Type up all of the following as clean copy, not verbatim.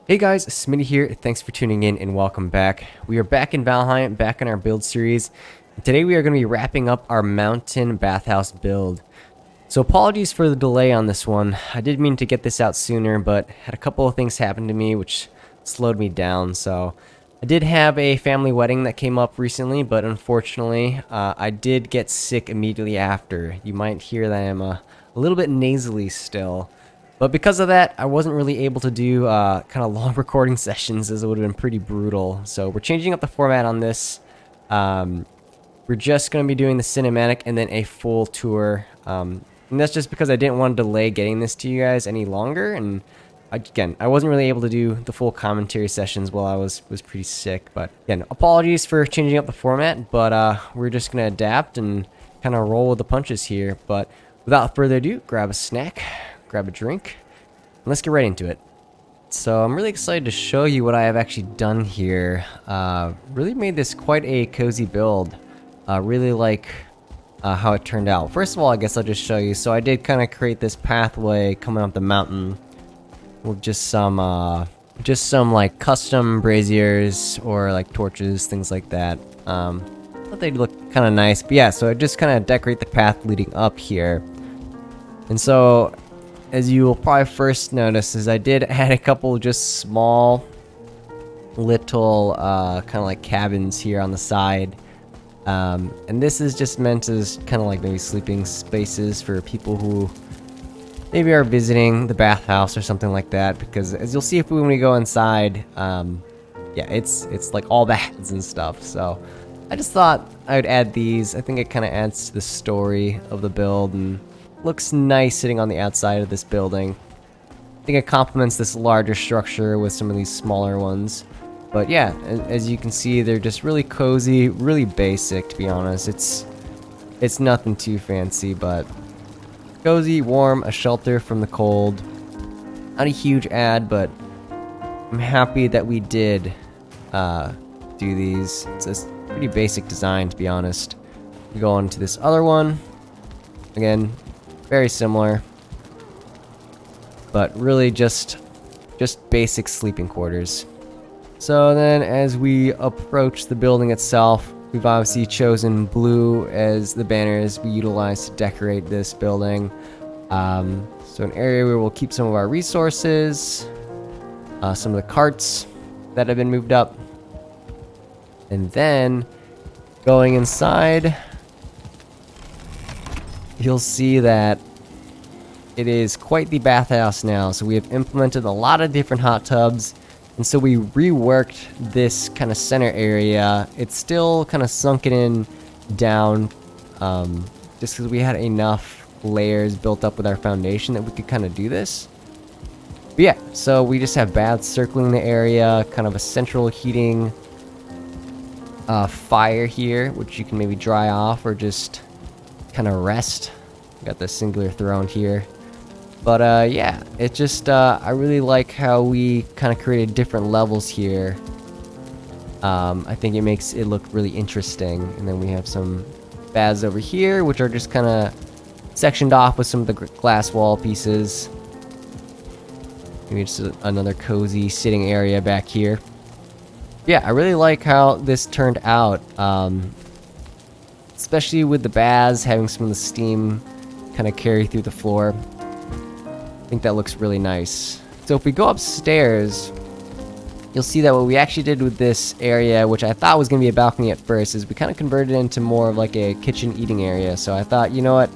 Hey guys, Smitty here. Thanks for tuning in and welcome back. We are back in Valheim, back in our build series. Today we are going to be wrapping up our mountain bathhouse build. So apologies for the delay on this one. I did mean to get this out sooner, but had a couple of things happen to me which slowed me down. So I did have a family wedding that came up recently, but unfortunately I did get sick immediately after. You might hear that I'm a little bit nasally still. But because of that, I wasn't really able to do kind of long recording sessions, as it would have been pretty brutal. So we're changing up the format on this. We're just going to be doing the cinematic and then a full tour. And that's just because I didn't want to delay getting this to you guys any longer. And again, I wasn't really able to do the full commentary sessions while I was pretty sick. But again, apologies for changing up the format. But we're just going to adapt and kind of roll with the punches here. But without further ado, grab a snack, grab a drink, and let's get right into it. So I'm really excited to show you what I have actually done here. Really made this quite a cozy build. Really like how it turned out. First of all, I guess I'll just show you. So I did kind of create this pathway coming up the mountain with just some like custom braziers or like torches, things like that. Thought they'd look kind of nice. But yeah, so I just kind of decorate the path leading up here. And so, as you will probably first notice, is I did add a couple just small little kind of like cabins here on the side. And this is just meant as kind of like maybe sleeping spaces for people who maybe are visiting the bathhouse or something like that. Because as you'll see when we go inside, yeah, it's like all baths and stuff. So I just thought I would add these. I think it kind of adds to the story of the build and looks nice sitting on the outside of this building. I think it complements this larger structure with some of these smaller ones. But yeah, as you can see, they're just really cozy, really basic, to be honest. It's nothing too fancy, but cozy, warm, a shelter from the cold. Not a huge ad, but I'm happy that we did do these. It's a pretty basic design, to be honest. We go on to this other one. Again, very similar, but really just basic sleeping quarters. So then as we approach the building itself, we've obviously chosen blue as the banners we utilize to decorate this building. So an area where we'll keep some of our resources, some of the carts that have been moved up, and then going inside, you'll see that it is quite the bathhouse now. So we have implemented a lot of different hot tubs, and so we reworked this kind of center area. It's still kind of sunken in down, just because we had enough layers built up with our foundation that we could kind of do this. But yeah, so we just have baths circling the area, kind of a central heating fire here, which you can maybe dry off or just kind of rest. Got the singular throne here. But yeah, it just I really like how we kind of created different levels here. I think it makes it look really interesting. And then we have some baths over here, which are just kind of sectioned off with some of the glass wall pieces. Maybe just another cozy sitting area back here. Yeah, I really like how this turned out. Especially with the baths having some of the steam kind of carry through the floor. I think that looks really nice. So if we go upstairs, you'll see that what we actually did with this area, which I thought was going to be a balcony at first, is we kind of converted it into more of like a kitchen eating area. So I thought, you know what,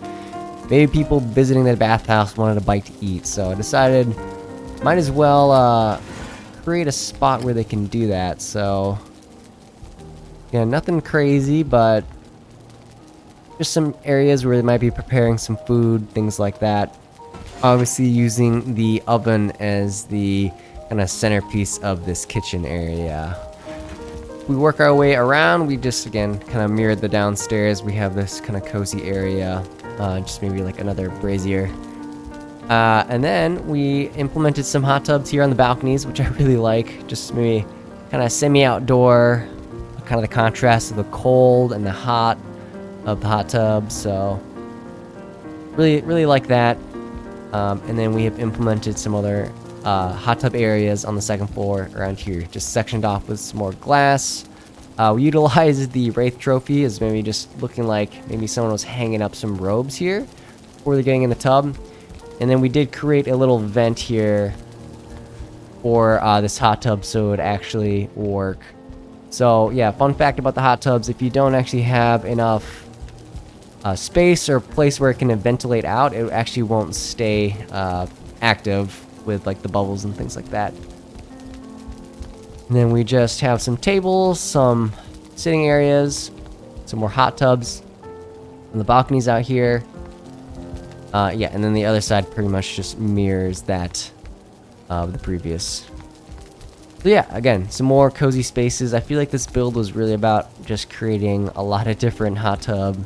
maybe people visiting the bathhouse wanted a bite to eat. So I decided might as well create a spot where they can do that. So yeah, nothing crazy, but just some areas where they might be preparing some food, things like that. Obviously using the oven as the kind of centerpiece of this kitchen area. We work our way around, we just again kind of mirrored the downstairs. We have this kind of cozy area, just maybe like another brazier. And then we implemented some hot tubs here on the balconies, which I really like. Just maybe kind of semi-outdoor, kind of the contrast of the cold and the hot of the hot tub. So really like that. And then we have implemented some other hot tub areas on the second floor around here, just sectioned off with some more glass. We utilized the Wraith trophy as maybe just looking like maybe someone was hanging up some robes here before they're getting in the tub. And then we did create a little vent here for this hot tub so it would actually work. So yeah, fun fact about the hot tubs, if you don't actually have enough space or place where it can ventilate out, it actually won't stay active with like the bubbles and things like that. And then we just have some tables, some sitting areas, some more hot tubs, and the balconies out here. Yeah, and then the other side pretty much just mirrors that of the previous. So yeah, again, some more cozy spaces. I feel like this build was really about just creating a lot of different hot tub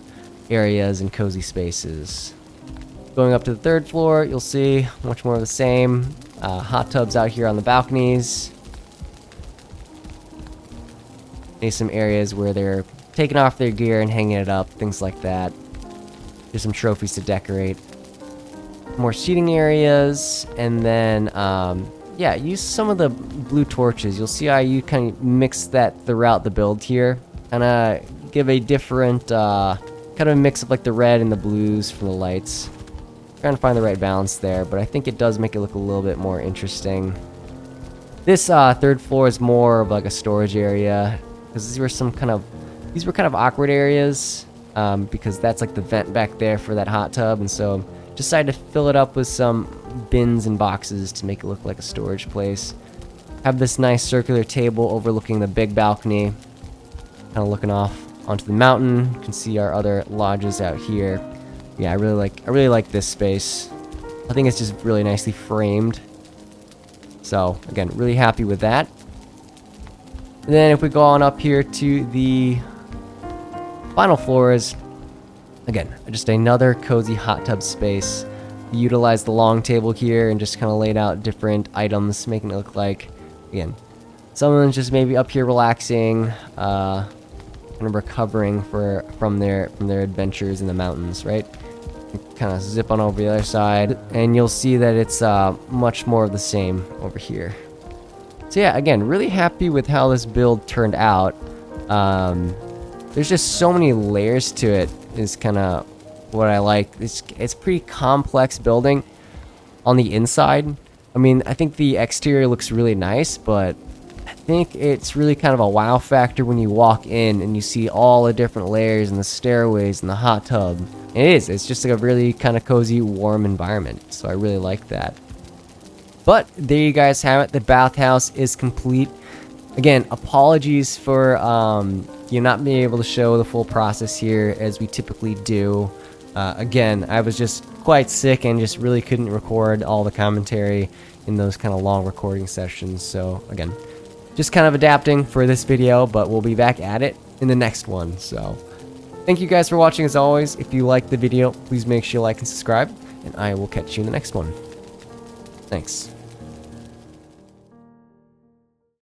areas and cozy spaces. Going up to the third floor, you'll see much more of the same. Hot tubs out here on the balconies. Maybe some areas where they're taking off their gear and hanging it up, things like that. There's some trophies to decorate. More seating areas, and then yeah, use some of the blue torches. You'll see how you kind of mix that throughout the build here, and give a different kind of mix of like the red and the blues from the lights. Trying to find the right balance there, but I think it does make it look a little bit more interesting. This third floor is more of like a storage area, because these were kind of awkward areas, because that's like the vent back there for that hot tub, and so decided to fill it up with some bins and boxes to make it look like a storage place. Have this nice circular table overlooking the big balcony, kind of looking off onto the mountain. You can see our other lodges out here. Yeah, I really like this space. I think it's just really nicely framed. So again, really happy with that. And then if we go on up here to the final floors, again, just another cozy hot tub space. Utilize the long table here and just kind of laid out different items, making it look like, again, someone's just maybe up here relaxing, kind of recovering from their adventures in the mountains, right? Kind of zip on over the other side, and you'll see that it's much more of the same over here. So yeah, again, really happy with how this build turned out. There's just so many layers to it, is kind of what I like. It's pretty complex building on the inside. I mean, I think the exterior looks really nice, but I think it's really kind of a wow factor when you walk in and you see all the different layers and the stairways and the hot tub. It's just like a really kind of cozy, warm environment. So I really like that. But there you guys have it. The bathhouse is complete. Again, apologies for you not being able to show the full process here as we typically do. Again, I was just quite sick and just really couldn't record all the commentary in those kind of long recording sessions. So again, just kind of adapting for this video, but we'll be back at it in the next one. So thank you guys for watching as always. If you liked the video, please make sure you like and subscribe, and I will catch you in the next one. Thanks.